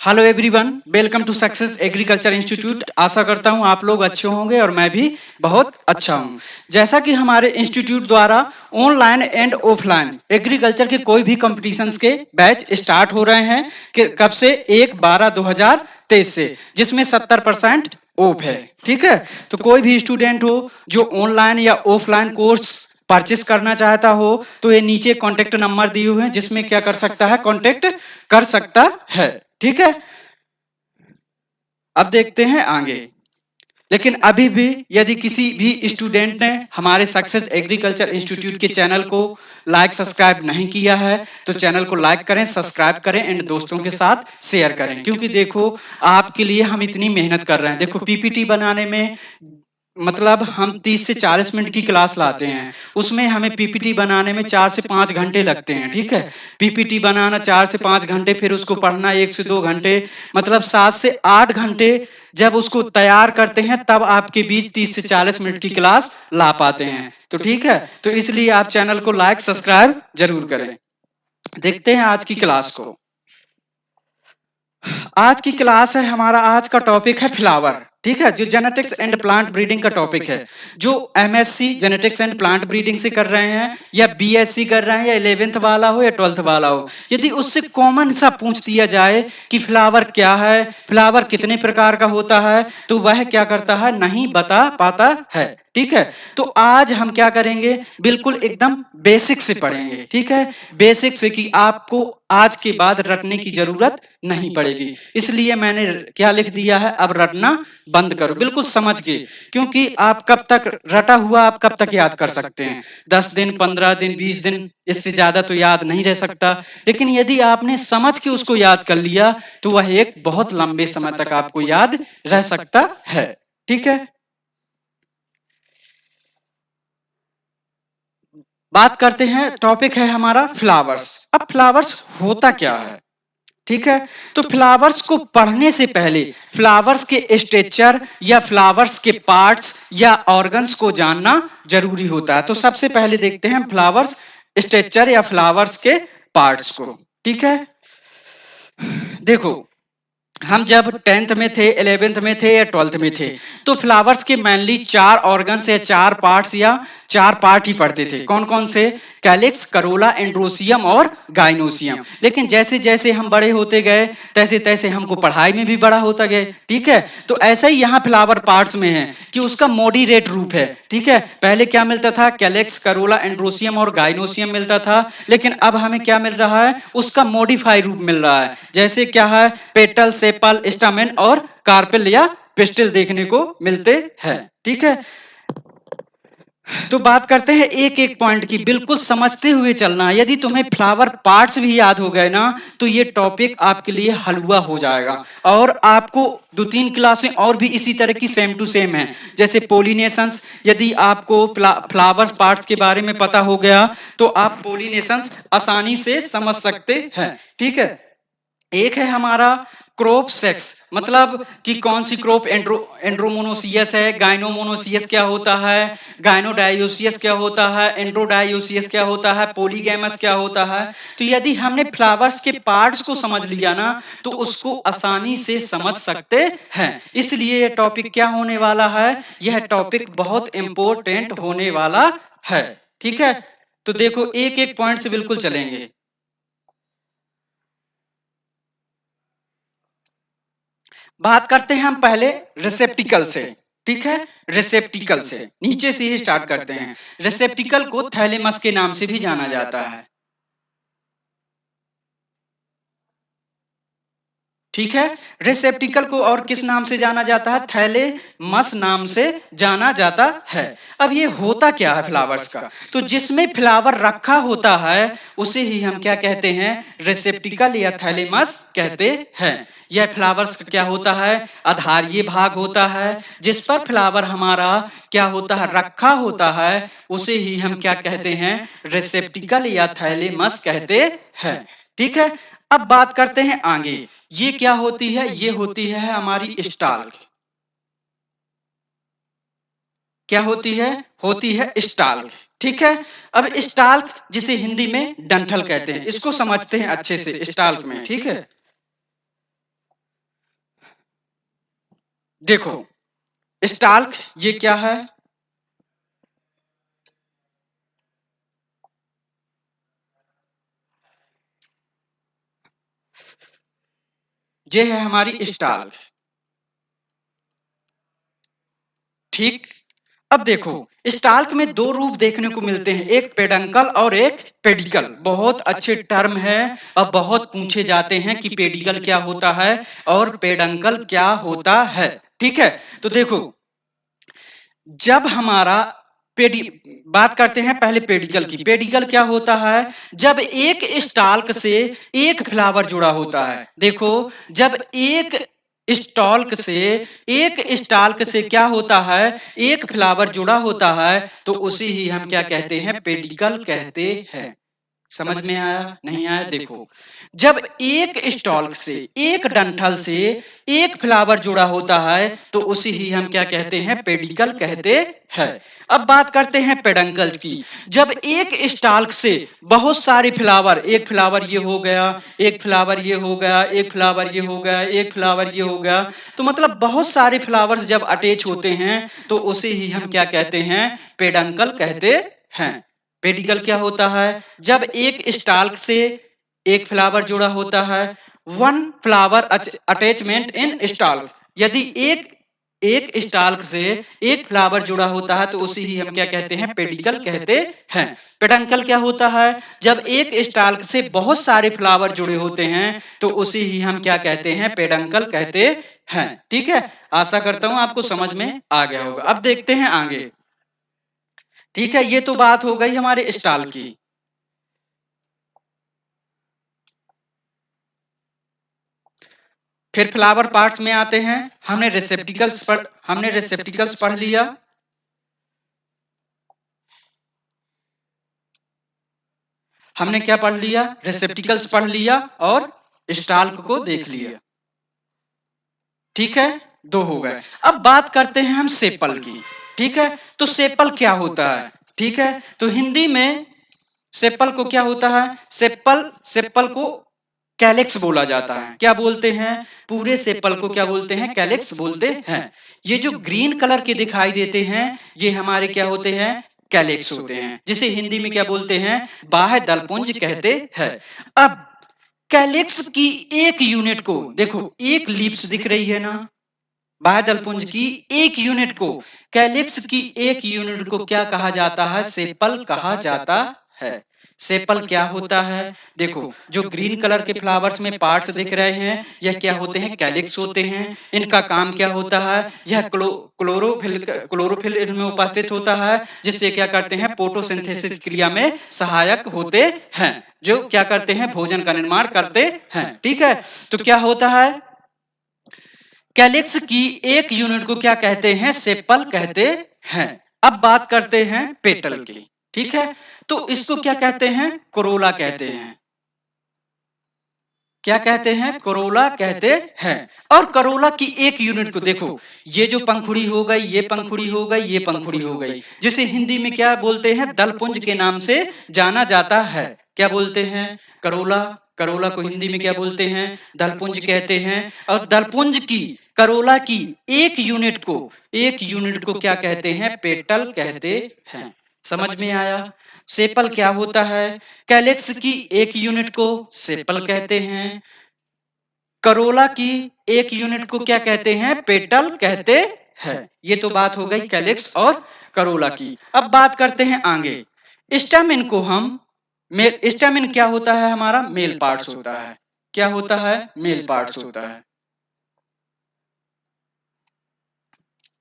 Hello everyone, welcome to Success Agriculture Institute. आशा करता हूं आप लोग अच्छे होंगे और मैं भी बहुत अच्छा हूं। जैसा कि हमारे इंस्टीट्यूट द्वारा ऑनलाइन एंड ऑफलाइन एग्रीकल्चर के कोई भी कंपटीशंस के बैच स्टार्ट हो रहे हैं कि कब से 1/12/2023 से, जिसमें 70% ऑफ है। ठीक है, तो कोई भी स्टूडेंट हो जो ऑनलाइन या ऑफलाइन कोर्स परचेस करना चाहता हो तो ये नीचे कॉन्टेक्ट नंबर दिए हुए हैं, जिसमें क्या कर सकता है, कॉन्टेक्ट कर सकता है। ठीक है, अब देखते हैं आगे। लेकिन अभी भी यदि किसी भी स्टूडेंट ने हमारे सक्सेस एग्रीकल्चर इंस्टीट्यूट के चैनल को लाइक सब्सक्राइब नहीं किया है तो चैनल को लाइक करें, सब्सक्राइब करें एंड दोस्तों के साथ शेयर करें। क्योंकि देखो, आपके लिए हम इतनी मेहनत कर रहे हैं। देखो, पीपीटी बनाने में मतलब हम 30 से 40 मिनट की क्लास लाते हैं, उसमें हमें पीपीटी बनाने में 4 से 5 घंटे लगते हैं। ठीक है, पीपीटी बनाना 4 से 5 घंटे, फिर उसको पढ़ना 1 से 2 घंटे, मतलब 7 से 8 घंटे जब उसको तैयार करते हैं तब आपके बीच 30 से 40 मिनट की क्लास ला पाते हैं। तो ठीक है, तो इसलिए आप चैनल को लाइक सब्सक्राइब जरूर करें। देखते हैं आज की क्लास को। आज की क्लास है, हमारा आज का टॉपिक है फ्लावर। ठीक है, जो जेनेटिक्स एंड प्लांट ब्रीडिंग का टॉपिक है। जो MSc genetics and plant breeding से कर रहे हैं या बीएससी कर रहे हैं, या 11th वाला हो या 12th वाला हो, यदि उससे कॉमन सा पूछ दिया जाए कि फ्लावर क्या है, फ्लावर कितने प्रकार का होता है, तो वह क्या करता है, नहीं बता पाता है। ठीक है, तो आज हम क्या करेंगे, बिल्कुल एकदम बेसिक से पढ़ेंगे। ठीक है, बेसिक से कि आपको आज के बाद रटने की जरूरत नहीं पड़ेगी। इसलिए मैंने क्या लिख दिया है, अब रटना बंद करो, बिल्कुल समझ के। क्योंकि आप कब तक रटा हुआ, आप कब तक याद कर सकते हैं? 10 दिन, 15 दिन, 20 दिन, इससे ज्यादा तो याद नहीं रह सकता। लेकिन यदि आपने समझ के उसको याद कर लिया तो वह एक बहुत लंबे समय तक आपको याद रह सकता है। ठीक है, बात करते हैं। टॉपिक है हमारा फ्लावर्स। अब फ्लावर्स होता क्या है? ठीक है, तो फ्लावर्स को पढ़ने से पहले फ्लावर्स के स्ट्रक्चर या फ्लावर्स के पार्ट्स या ऑर्गन्स को जानना जरूरी होता है। तो सबसे पहले देखते हैं फ्लावर्स स्ट्रक्चर या फ्लावर्स के पार्ट्स को। ठीक है, देखो, हम जब 10th में थे, 11th में थे या 12th में थे, तो फ्लावर्स के मेनली 4 ऑर्गन्स या 4 पार्ट्स या 4 पार्ट ही पढ़ते थे। कौन कौन से? कैलिक्स, करोला, एंड्रोसियम और गाइनोसियम। लेकिन जैसे जैसे हम बड़े होते गए तैसे तैसे हमको पढ़ाई में भी बड़ा होता गया। ठीक है, तो ऐसा ही यहाँ फ्लावर पार्ट्स में है कि उसका मॉडरेट रूप है। ठीक है, पहले क्या मिलता था? कैलिक्स, करोला, एंड्रोसियम और गाइनोसियम मिलता था। लेकिन अब हमें क्या मिल रहा है? उसका मॉडिफाई रूप मिल रहा है। जैसे क्या है? पेटल, सेपल, स्टामेन और कार्पेल या पिस्टिल देखने को मिलते हैं। ठीक है, तो बात करते हैं एक एक पॉइंट की, बिल्कुल समझते हुए चलना। यदि तुम्हें फ्लावर पार्ट्स भी याद हो गए ना तो ये टॉपिक आपके लिए हलवा हो जाएगा। और आपको 2-3 क्लासें और भी इसी तरह की सेम टू सेम है। जैसे पोलिनेशंस, यदि आपको फ्लावर पार्ट्स के बारे में पता हो गया तो आप पोलिनेशंस आसानी से समझ सकते हैं। ठीक है, एक है हमारा क्रॉप सेक्स, मतलब कि कौन सी क्रॉप एंड्रोमोनोसियस है, गाइनोमोनोसियस क्या होता है, गाइनोडायोसियस क्या होता है, एंड्रोडायोसियस क्या होता है, पॉलीगैमस क्या होता है। तो यदि हमने फ्लावर्स के पार्ट्स को समझ लिया ना तो उसको आसानी से समझ सकते हैं। इसलिए यह टॉपिक क्या होने वाला है, यह टॉपिक बहुत इंपॉर्टेंट होने वाला है। ठीक है, तो देखो एक एक पॉइंट से बिल्कुल चलेंगे। बात करते हैं हम पहले रिसेप्टिकल से। ठीक है, रिसेप्टिकल से नीचे से ही स्टार्ट करते हैं। रिसेप्टिकल को थैलेमस के नाम से भी जाना जाता है। ठीक है, रिसेप्टिकल को और किस नाम से जाना जाता है? थैलेमस नाम से जाना जाता है। अब ये होता क्या है फ्लावर्स का? तो जिसमें फ्लावर रखा होता है उसे ही हम क्या कहते हैं? रिसेप्टिकल या थैलेमस कहते हैं। यह फ्लावर्स का क्या होता है? आधारीय भाग होता है। जिस पर फ्लावर हमारा क्या होता है? रखा होता है, उसे ही हम क्या कहते हैं? रिसेप्टिकल या थैलेमस कहते हैं। ठीक है, अब बात करते हैं आगे। ये क्या होती है? ये होती है हमारी स्टाल्क। क्या होती है? होती है स्टाल्क। ठीक है, अब स्टाल्क जिसे हिंदी में डंठल कहते हैं, इसको समझते हैं अच्छे से स्टाल्क में। ठीक है, देखो स्टाल्क ये क्या है? ये है हमारी स्टाल्क। ठीक। अब देखो स्टाल्क में दो रूप देखने को मिलते हैं, एक पेडंकल और एक पेडिकल। बहुत अच्छे टर्म है और बहुत पूछे जाते हैं कि पेडिकल क्या होता है और पेडंकल क्या होता है। ठीक है, तो देखो जब हमारा पेडी बात करते हैं पहले पेडिकल की। पेडिकल क्या होता है? जब एक स्टाल्क से एक फ्लावर जुड़ा होता है। देखो जब एक स्टॉल्क से एक स्टाल्क से क्या होता है, एक फ्लावर जुड़ा होता है, तो उसी ही हम क्या कहते हैं, पेडिकल कहते हैं। समझ में आया नहीं आया? देखो जब एक स्टॉल्क से एक डंठल से एक फ्लावर जुड़ा होता है तो उसी ही हम क्या कहते हैं, पेडिकल कहते हैं। अब बात करते हैं पेडंकल की। जब एक स्टाल्क से बहुत सारे फ्लावर, एक फ्लावर ये हो गया, एक फ्लावर ये हो गया, एक फ्लावर ये हो गया, एक फ्लावर ये हो गया, तो मतलब बहुत सारे फ्लावर्स जब अटैच होते हैं तो उसे ही हम क्या कहते हैं, पेडंकल कहते हैं। पेडिकल क्या होता है? जब एक स्टाल्क से एक फ्लावर जुड़ा होता है, वन फ्लावर अटैचमेंट इन स्टाल्क। यदि एक एक स्टाल्क से एक फ्लावर जुड़ा होता है तो उसी ही हम क्या कहते हैं, पेडिकल कहते हैं। पेडंकल क्या होता है? जब एक स्टाल्क से बहुत सारे फ्लावर जुड़े होते हैं तो उसी ही हम क्या कहते हैं, पेडंकल कहते हैं। ठीक है, आशा करता हूं आपको समझ में आ गया होगा। अब देखते हैं आगे। ठीक है, ये तो बात हो गई हमारे स्टाल की। फिर फ्लावर पार्ट्स में आते हैं। हमने रिसेप्टिकल्स पढ़ लिया। हमने क्या पढ़ लिया? रिसेप्टिकल्स पढ़ लिया और स्टाल्क को देख लिया। ठीक है, दो हो गए। अब बात करते हैं हम सेपल की। ठीक है, तो सेपल क्या होता है? ठीक है, तो हिंदी में सेपल को क्या होता है? सेपल सेपल को कैलेक्स बोला जाता है। क्या बोलते हैं? पूरे सेपल को क्या बोलते हैं? कैलेक्स बोलते हैं। ये जो ग्रीन कलर के दिखाई देते हैं ये हमारे क्या होते हैं? कैलेक्स होते हैं, जिसे हिंदी में क्या बोलते हैं? बाह्य दलपुंज कहते हैं। अब कैलेक्स की एक यूनिट को देखो, एक लीव्स दिख रही है ना, बाह्य दलपुंज की एक यूनिट को, कैलेक्स की एक यूनिट को क्या कहा जाता है? सेपल कहा जाता है। सेपल क्या होता है? देखो जो ग्रीन कलर के फ्लावर्स में पार्ट्स दिख रहे हैं यह क्या होते हैं? कैलिक्स होते हैं। इनका काम क्या होता है? यह क्लोरोफिल इनमें उपस्थित होता है, जिससे क्या करते हैं? फोटोसिंथेसिस क्रिया में सहायक होते हैं, जो क्या करते हैं? भोजन का निर्माण करते हैं। ठीक है, तो क्या होता है? कैलिक्स की एक यूनिट को क्या कहते हैं? सेपल कहते हैं। अब बात करते हैं पेटल की। ठीक है, तो इसको क्या कहते हैं? कोरोला कहते हैं। क्या कहते हैं? कोरोला कहते हैं। और कोरोला की एक यूनिट को देखो, ये जो पंखुड़ी हो गई, ये पंखुड़ी हो गई, ये पंखुड़ी हो गई, जिसे हिंदी में क्या बोलते हैं? दलपुंज के नाम से जाना जाता है। क्या बोलते हैं? करोला। करोला को हिंदी में क्या बोलते हैं? दलपुंज कहते हैं। और दलपुंज की, करोला की एक यूनिट को क्या कहते हैं? पेटल कहते हैं। समझ में आया? सेपल क्या होता है? कैलेक्स की एक यूनिट को सेपल कहते हैं। करोला की एक यूनिट को क्या कहते हैं? पेटल कहते हैं। ये तो बात हो गई कैलेक्स और करोला की। अब बात करते हैं आगे। स्टैमिन को हम मेल स्टैमिन क्या होता है? हमारा मेल पार्ट्स होता है। क्या होता है? मेल पार्ट्स होता है।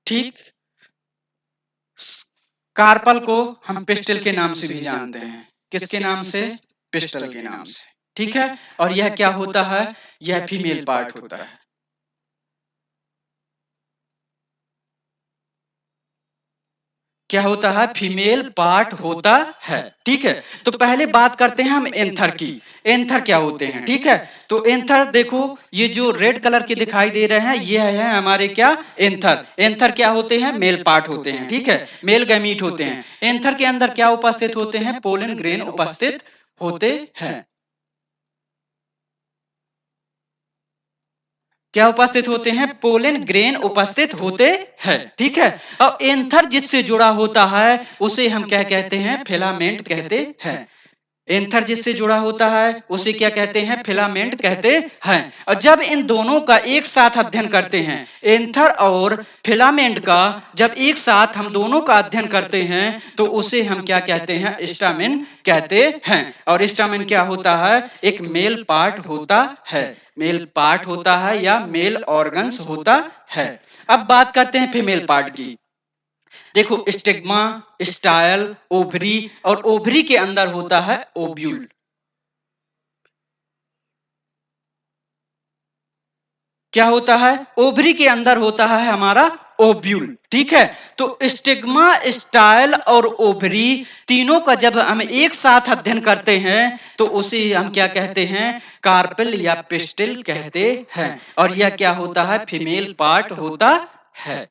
ठीक। कार्पल को हम पिस्टल के नाम से भी जानते हैं। किसके नाम से? पिस्टल के नाम से। ठीक है, और यह क्या होता है? यह फीमेल पार्ट होता है। क्या होता है? फीमेल पार्ट होता है। ठीक है, तो पहले बात करते हैं हम एंथर की। एंथर क्या होते हैं? ठीक है, तो एंथर देखो, ये जो रेड कलर के दिखाई दे रहे हैं ये है हमारे क्या? एंथर। एंथर क्या होते हैं? मेल पार्ट होते हैं। ठीक है, मेल गैमीट होते हैं। एंथर के अंदर क्या उपस्थित होते हैं? पोलन ग्रेन उपस्थित होते हैं। क्या उपस्थित होते हैं? पोलन ग्रेन उपस्थित होते हैं, ठीक है। और एंथर जिससे जुड़ा होता है उसे हम क्या कहते हैं? फिलामेंट कहते हैं। एंथर जिससे जुड़ा होता है उसे क्या कहते हैं? फिलामेंट कहते हैं। और जब इन दोनों का एक साथ अध्ययन करते हैं, एंथर और फिलामेंट का जब एक साथ हम दोनों का अध्ययन करते हैं तो उसे हम क्या कहते हैं? स्टामेन कहते हैं। और स्टामेन क्या होता है? एक मेल पार्ट होता है, मेल पार्ट होता है या मेल ऑर्गन्स होता है। अब बात करते हैं फीमेल पार्ट की। देखो, स्टिग्मा, स्टाइल, ओवरी, और ओवरी के अंदर होता है ओव्यूल। क्या होता है? ओवरी के अंदर होता है हमारा ओव्यूल, ठीक है। तो स्टिग्मा, स्टाइल और ओवरी तीनों का जब हम एक साथ अध्ययन करते हैं तो उसे हम क्या कहते हैं? कार्पेल या पिस्टिल कहते हैं। और यह क्या होता है? फीमेल पार्ट होता है।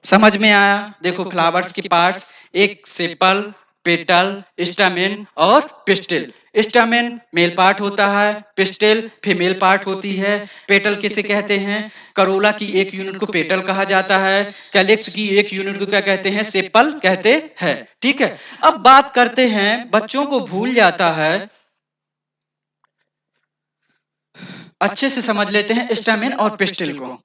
समझ में आया? देखो, फ्लावर्स के पार्ट्स, एक सेपल, पेटल, स्टामेन और पिस्टिल। स्टामेन मेल पार्ट होता है, पिस्टिल फीमेल पार्ट होती है। पेटल किसे कहते हैं? करोला की एक यूनिट को पेटल कहा जाता है। कैलिक्स की एक यूनिट को क्या कहते हैं? सेपल कहते हैं, ठीक है। अब बात करते हैं, बच्चों को भूल जाता है, अच्छे से समझ लेते हैं स्टामेन और पिस्टिल को।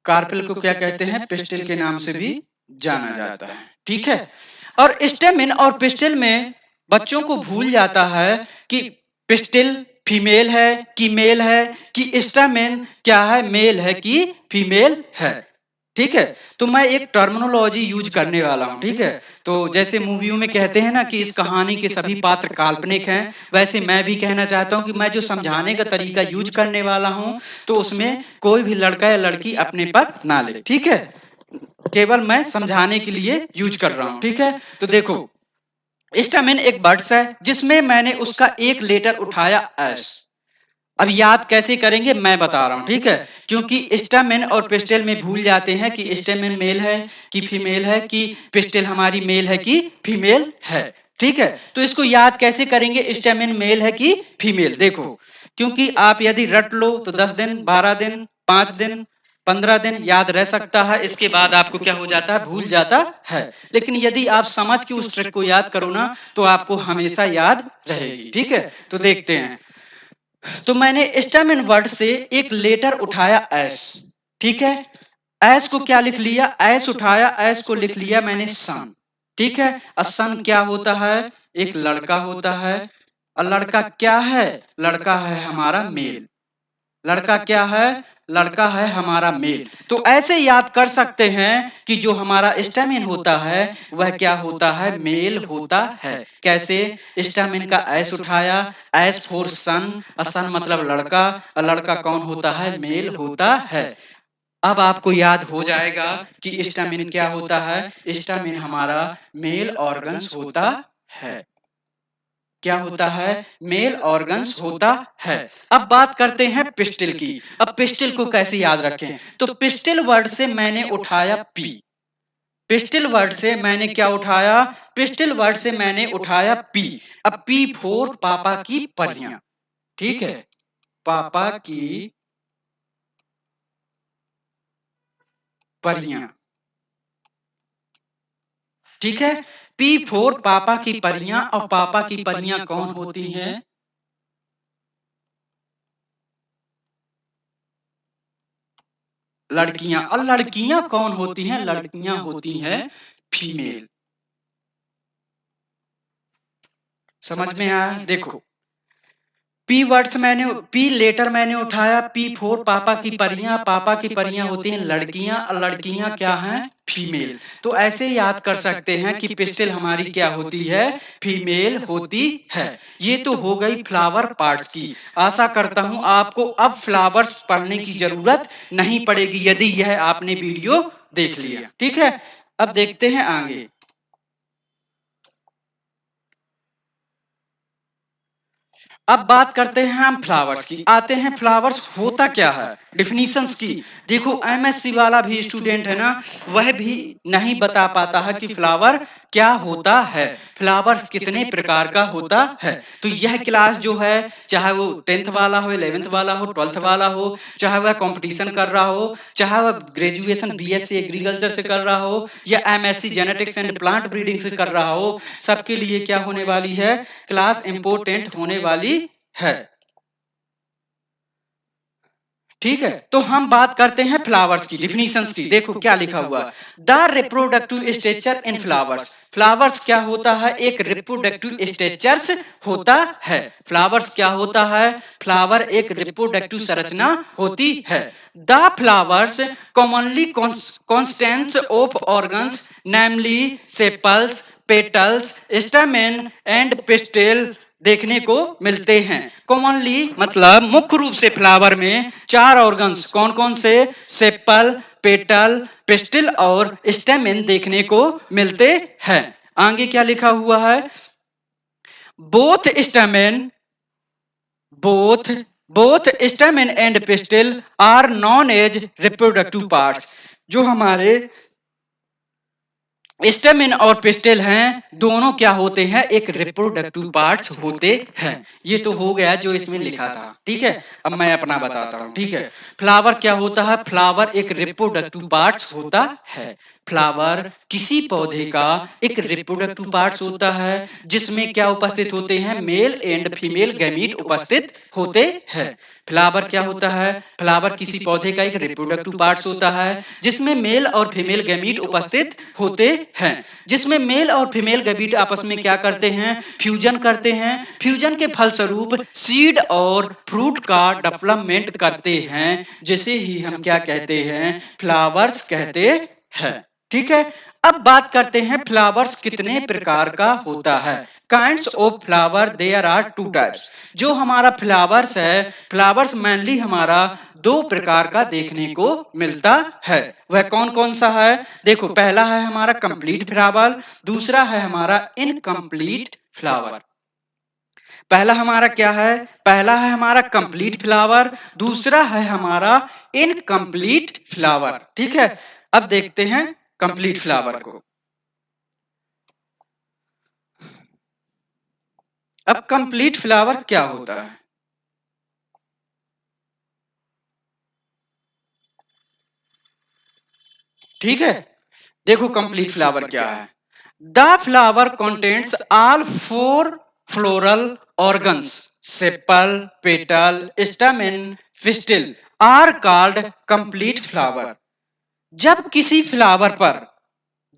कार्पेल को क्या कहते हैं? पिस्टिल के नाम से भी जाना जाता है, ठीक है। और स्टेमिन और पिस्टिल में बच्चों को भूल जाता है कि पिस्टिल फीमेल है कि मेल है, कि स्टेमिन क्या है? मेल है कि फीमेल है, ठीक है। तो मैं एक टर्मिनोलॉजी यूज करने वाला हूं, ठीक है। तो जैसे मूवियों में कहते हैं ना कि इस कहानी के सभी पात्र काल्पनिक हैं, वैसे मैं भी कहना चाहता हूं कि मैं जो समझाने का तरीका यूज करने वाला हूं तो उसमें कोई भी लड़का या लड़की अपने पर ना ले, ठीक है। केवल मैं समझाने के लिए यूज कर रहा हूं, ठीक है। तो देखो, स्टामिन एक वर्ड्स है जिसमें मैंने उसका एक लेटर उठाया एस। अब याद कैसे करेंगे मैं बता रहा हूं, ठीक है। क्योंकि स्टामिन और पिस्टिल में भूल जाते हैं कि स्टामिन मेल है कि फीमेल है, कि पिस्टिल हमारी मेल है कि फीमेल है, ठीक है। तो इसको याद कैसे करेंगे स्टामिन मेल है कि फीमेल? देखो, क्योंकि आप यदि रट लो तो 10 दिन, 12 दिन, 5 दिन, 15 दिन याद रह सकता है। इसके बाद आपको क्या हो जाता है? भूल जाता है। लेकिन यदि आप समझ के उस ट्रिक को याद करो ना तो आपको हमेशा याद रहेगी, ठीक है। तो देखते हैं। तो मैंने स्टेमिन वर्ड से एक लेटर उठाया एस, ठीक है। एस को क्या लिख लिया? एस उठाया, एस को लिख लिया मैंने सन, ठीक है। सन क्या होता है? एक लड़का होता है। और लड़का क्या है? लड़का है हमारा मेल। लड़का क्या है? लड़का है हमारा मेल। तो ऐसे याद कर सकते हैं कि जो हमारा स्टेमिन होता है वह क्या होता है? मेल होता है। कैसे? स्टेमिन का एस उठाया, एस फॉर सन, सन मतलब लड़का, और लड़का कौन होता है? मेल होता है। अब आपको याद हो जाएगा कि स्टेमिन क्या होता है? स्टेमिन हमारा मेल ऑर्गन्स होता है। क्या होता है? मेल ऑर्गन्स होता है। अब बात करते हैं पिस्टिल की। अब पिस्टिल को कैसे याद रखें? तो पिस्टिल वर्ड से मैंने उठाया पी। पिस्टिल वर्ड से मैंने क्या उठाया? पिस्टिल वर्ड से मैंने उठाया पी। अब पी फोर पापा की परियां, ठीक है। पापा की परियां, ठीक है। पी फोर पापा की परियां। और पापा की परियां कौन होती हैं? लड़कियां। और लड़कियां कौन होती हैं? लड़कियां होती हैं फीमेल। समझ में आया? देखो, पी वर्ड्स मैंने, पी लेटर मैंने उठाया, पी फोर पापा की परियां। पापा की परियां होती हैं लड़कियां, और लड़कियां क्या हैं? फीमेल। तो ऐसे याद कर सकते हैं कि पिस्टिल हमारी क्या होती है? फीमेल होती है। ये तो हो गई फ्लावर पार्ट्स की। आशा करता हूं आपको अब फ्लावर्स पढ़ने की जरूरत नहीं पड़ेगी यदि यह आपने वीडियो देख लिया, ठीक है। अब देखते हैं आगे। अब बात करते हैं हम फ्लावर्स की। आते हैं फ्लावर्स होता क्या है, डिफिनीशंस की। देखो, एमएससी वाला भी स्टूडेंट है ना, वह भी नहीं बता पाता है कि फ्लावर क्या होता है, फ्लावर्स कितने प्रकार का होता है। तो यह क्लास जो है, चाहे वो 10th वाला हो, 11th वाला हो, 12th वाला हो, चाहे वह कंपटीशन कर रहा हो, चाहे वह ग्रेजुएशन बीएससी एग्रीकल्चर से कर रहा हो या MSc genetics and plant breeding से कर रहा हो, सबके लिए क्या होने वाली है, क्लास इंपोर्टेंट होने वाली है। ठीक है, तो हम बात करते हैं फ्लावर्स की डिफिनीशंस की। देखो क्या लिखा हुआ है, the reproductive structure in flowers. Flowers क्या होता है, एक रिप्रोडक्टिव स्ट्रक्चर्स होता है। फ्लावर्स क्या होता है, फ्लावर एक रिप्रोडक्टिव संरचना होती है। The flowers commonly constants of organs namely sepals, petals, stamen and pistil देखने को मिलते हैं। कॉमनली मतलब मुख्य रूप से फ्लावर में चार ऑर्गन्स कौन कौन से, सेपल, पेटल, पिस्टिल और स्टेमेन देखने को मिलते हैं। आगे क्या लिखा हुआ है, both stamen both both stamen and pistil are known as reproductive parts. जो हमारे स्टेमिन और पिस्टिल हैं, दोनों क्या होते हैं, एक रिप्रोडक्टिव पार्ट्स होते हैं। ये तो हो गया जो इसमें लिखा था। ठीक है, अब मैं अपना बताता हूं। ठीक है, फ्लावर क्या होता है, फ्लावर एक रिप्रोडक्टिव पार्ट्स होता है। फ्लावर किसी पौधे का एक रिप्रोडक्टिव पार्ट्स होता है, जिसमें क्या उपस्थित होते हैं, मेल एंड फीमेल गैमीट उपस्थित होते हैं। फ्लावर क्या होता है, फ्लावर किसी पौधे का एक रिप्रोडक्टिव पार्ट्स होता है, जिसमें मेल और फीमेल गैमीट उपस्थित होते हैं। जिसमें मेल और फीमेल गैमीट आपस में क्या करते हैं, फ्यूजन करते हैं। फ्यूजन के फलस्वरूप सीड और फ्रूट का डेवलपमेंट करते हैं, जिसे ही हम क्या कहते हैं, फ्लावर्स कहते हैं। ठीक है, अब बात करते हैं फ्लावर्स कितने प्रकार का होता है। Kinds of flower there are two types. जो हमारा फ्लावर्स है, फ्लावर्स मेनली हमारा दो प्रकार का देखने को मिलता है। वह कौन कौन सा है, देखो पहला है हमारा कंप्लीट फ्लावर, दूसरा है हमारा इनकम्प्लीट फ्लावर। पहला हमारा क्या है, पहला है हमारा कंप्लीट फ्लावर, दूसरा है हमारा इनकम्प्लीट फ्लावर। ठीक है, अब देखते हैं कंप्लीट फ्लावर को। अब कंप्लीट फ्लावर क्या होता है, ठीक है, देखो कंप्लीट फ्लावर क्या है। The flower contents all four floral organs, sepal, petal, stamen, pistil are called complete flower. जब किसी फ्लावर पर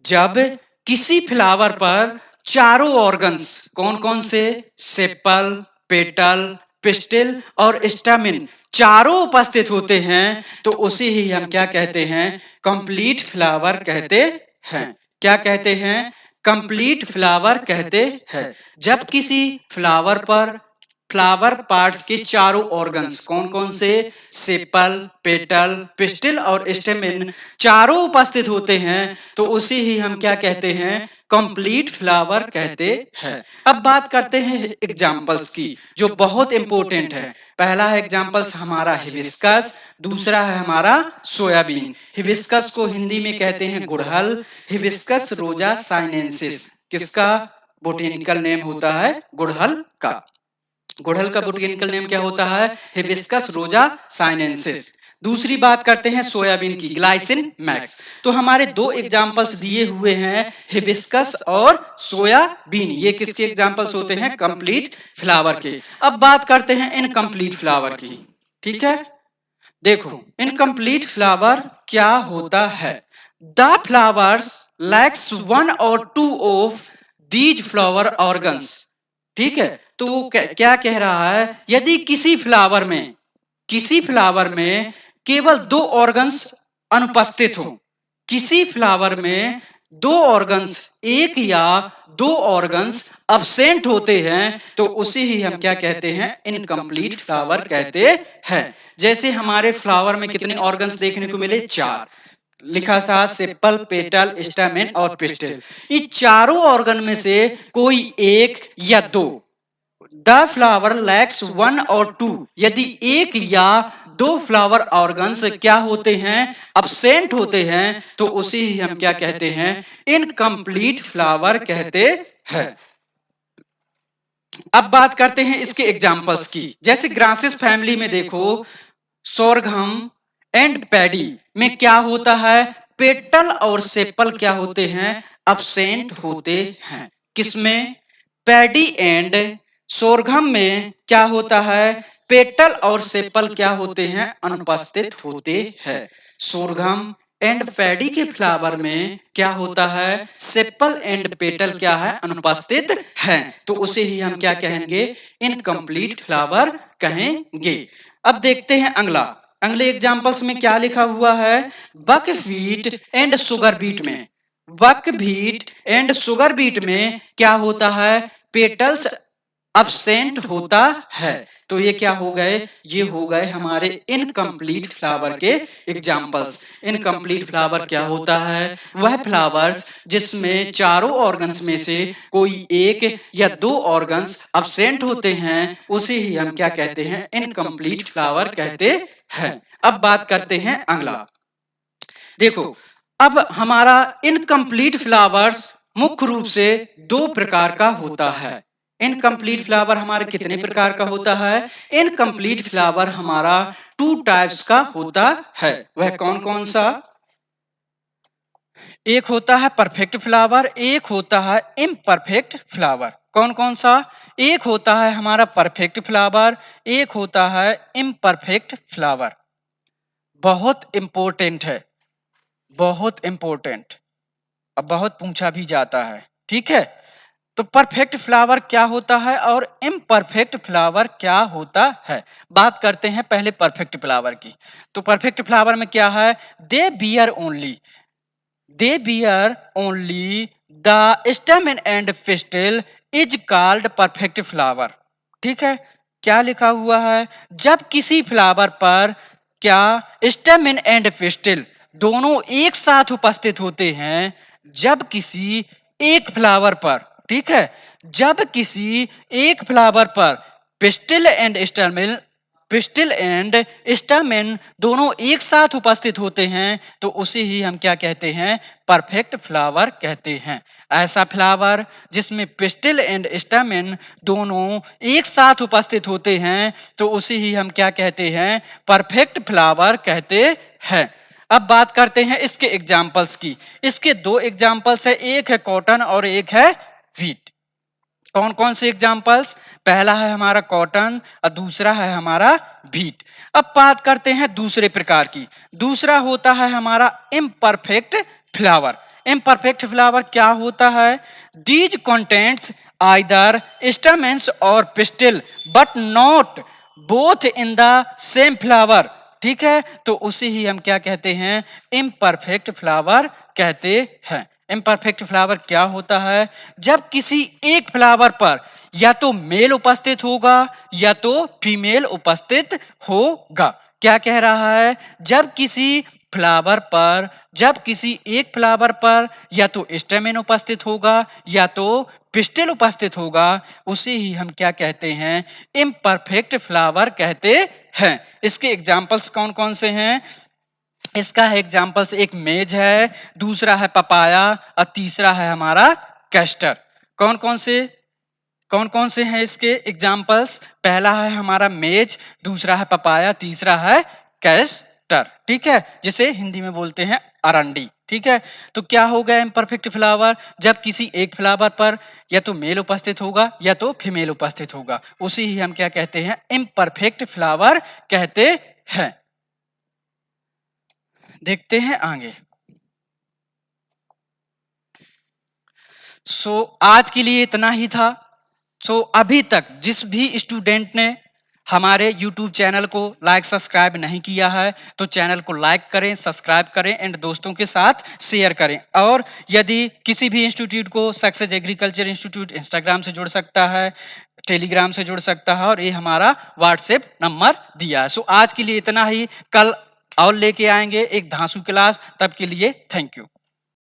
जब किसी फ्लावर पर चारों ऑर्गन्स कौन कौन से, सेपल, पेटल, पिस्टिल और स्टामिन चारों उपस्थित होते हैं, तो उसे ही हम क्या कहते हैं, कंप्लीट फ्लावर कहते हैं। क्या कहते हैं, कंप्लीट फ्लावर कहते हैं। जब किसी फ्लावर पर फ्लावर पार्ट्स के चारों ऑर्गन्स कौन कौन से, सेपल, पेटल, पिस्टिल और स्टेमिन चारों उपस्थित होते हैं, तो उसे ही हम क्या कहते हैं, कंप्लीट फ्लावर कहते हैं। अब बात करते हैं एग्जाम्पल्स की, जो बहुत इंपॉर्टेंट है। पहला है एग्जाम्पल्स हमारा हिबिस्कस, दूसरा है हमारा सोयाबीन। हिबिस्कस को हिंदी में कहते हैं गुड़हल, हिबिस्कस रोजा साइनेंसिस किसका बोटेनिकल नेम होता है, गुड़हल का। गुड़हल का बोटेनिकल नेम क्या होता है, हिबिस्कस रोजा साइनेंसिस। दूसरी बात करते हैं सोयाबीन की, ग्लाइसिन मैक्स। तो हमारे दो एग्जांपल्स दिए हुए हैं, हिबिस्कस और सोयाबीन। ये किसके एग्जांपल्स होते हैं, कंप्लीट फ्लावर के। अब बात करते हैं इनकम्प्लीट फ्लावर की। ठीक है, देखो इनकम्प्लीट फ्लावर क्या होता है। द फ्लावर्स लैक्स वन और two of these flower organs. ठीक है, तो वो क्या कह रहा है, यदि किसी फ्लावर में केवल दो ऑर्गन्स अनुपस्थित हो, किसी फ्लावर में दो ऑर्गन्स, एक या दो ऑर्गन्स अब्सेंट होते हैं, तो उसे ही हम क्या कहते हैं, इनकम्प्लीट फ्लावर कहते हैं। जैसे हमारे फ्लावर में कितने ऑर्गन्स देखने को मिले, चार। लिखा था सेपल, पेटल, स्टैमेन और पिस्टिल। ये चारों ऑर्गन में से कोई एक या दो द फ्लावर लैक्स वन और टू, यदि एक या दो फ्लावर ऑर्गन्स क्या होते हैं, अब्सेंट होते हैं, तो उसे ही हम क्या कहते हैं, इनकम्प्लीट फ्लावर कहते हैं। अब बात करते हैं इसके एग्जाम्पल्स की। जैसे ग्रासेस फैमिली में देखो, सोरघम एंड पैडी में क्या होता है, पेटल और सेपल क्या होते हैं, अब्सेंट होते हैं। किसमें, पैडी एंड सोरघम में क्या होता है, पेटल और सेपल क्या होते हैं, अनुपस्थित होते हैं। सोरघम एंड पैडी के फ्लावर में क्या होता है, सेपल एंड पेटल क्या है, अनुपस्थित है, तो उसे ही हम क्या कहेंगे, इनकम्प्लीट फ्लावर कहेंगे। अब देखते हैं अगला। अगले एग्जांपल्स में क्या लिखा हुआ है, बकव्हीट एंड शुगर बीट में, बकव्हीट एंड शुगर बीट में क्या होता है, पेटल्स अब्सेंट होता है। तो ये क्या हो गए, ये हो गए हमारे इनकम्प्लीट फ्लावर के एग्जाम्पल्स। इनकम्प्लीट फ्लावर क्या होता है, वह फ्लावर्स जिसमें चारों ऑर्गन्स में से कोई एक या दो ऑर्गन्स अब्सेंट होते हैं, उसे ही हम क्या कहते हैं, इनकम्प्लीट फ्लावर कहते हैं। अब बात करते हैं अगला। देखो, अब हमारा इनकम्प्लीट फ्लावर्स मुख्य रूप से दो प्रकार का होता है। इनकम्प्लीट फ्लावर हमारे कितने प्रकार का होता है, इनकम्प्लीट फ्लावर हमारा टू टाइप्स का होता है। वह कौन कौन सा, एक होता है परफेक्ट फ्लावर, एक होता है इम्परफेक्ट फ्लावर। कौन कौन सा, एक होता है हमारा परफेक्ट फ्लावर, एक होता है इम्परफेक्ट फ्लावर। बहुत इंपॉर्टेंट है, बहुत इंपॉर्टेंट, अब बहुत पूछा भी जाता है। ठीक है, तो परफेक्ट फ्लावर क्या होता है और इम्परफेक्ट फ्लावर क्या होता है। बात करते हैं पहले परफेक्ट फ्लावर की। तो परफेक्ट फ्लावर में क्या है, दे beer only, they beer only the स्टेमन and pistil is called perfect flower. ठीक है, क्या लिखा हुआ है, जब किसी फ्लावर पर क्या स्टेमन एंड पिस्टिल दोनों एक साथ उपस्थित होते हैं, जब किसी एक फ्लावर पर, ठीक है, जब किसी एक फ्लावर पर pistil and stamen, pistil and stamen दोनों एक साथ उपस्थित होते हैं, तो उसे ही हम क्या कहते हैं, परफेक्ट फ्लावर कहते हैं। ऐसा फ्लावर जिसमें पिस्टिल एंड स्टामेन दोनों एक साथ उपस्थित होते हैं, तो उसे ही हम क्या कहते हैं, परफेक्ट फ्लावर कहते हैं। अब बात करते हैं इसके एग्जाम्पल्स की। इसके दो एग्जाम्पल्स है, एक है कॉटन और एक है व्हीट। कौन कौन से एग्जाम्पल्स, पहला है हमारा कॉटन और दूसरा है हमारा व्हीट। अब बात करते हैं दूसरे प्रकार की। दूसरा होता है हमारा इम्परफेक्ट फ्लावर। इम्परफेक्ट फ्लावर क्या होता है, दीज कंटेंट्स आइदर स्टेमेंस और pistil but not both in the same flower. ठीक है, तो उसे ही हम क्या कहते हैं, इम्परफेक्ट फ्लावर कहते हैं। इम्परफेक्ट फ्लावर क्या होता है, जब किसी एक फ्लावर पर या तो मेल उपस्थित होगा या तो फीमेल उपस्थित होगा। क्या कह रहा है, जब किसी फ्लावर पर, जब किसी एक फ्लावर पर या तो स्टेमेन उपस्थित होगा या तो पिस्टिल उपस्थित होगा, उसे ही हम क्या कहते हैं, इम्परफेक्ट फ्लावर कहते हैं। इसके एग्जाम्पल्स कौन कौन से हैं, इसका एग्जाम्पल्स एक मेज है, दूसरा है पपाया और तीसरा है हमारा कैस्टर। कौन कौन से, कौन कौन से हैं इसके एग्जाम्पल्स, पहला है हमारा मेज, दूसरा है पपाया, तीसरा है कैस्टर। ठीक है, जिसे हिंदी में बोलते हैं अरंडी। ठीक है, तो क्या हो गया इम्परफेक्ट फ्लावर, जब किसी एक फ्लावर पर या तो मेल उपस्थित होगा या तो फीमेल उपस्थित होगा, उसी ही हम क्या कहते हैं, इम्परफेक्ट फ्लावर कहते हैं। देखते हैं आगे। आज के लिए इतना ही था। अभी तक जिस भी स्टूडेंट ने हमारे YouTube चैनल को लाइक सब्सक्राइब नहीं किया है, तो चैनल को लाइक करें, सब्सक्राइब करें एंड दोस्तों के साथ शेयर करें। और यदि किसी भी इंस्टीट्यूट को सक्सेस एग्रीकल्चर इंस्टीट्यूट इंस्टाग्राम से जुड़ सकता है, टेलीग्राम से जुड़ सकता है, और ये हमारा व्हाट्सएप नंबर दिया है। आज के लिए इतना ही, कल और लेके आएंगे एक धांसू क्लास, तब के लिए थैंक यू।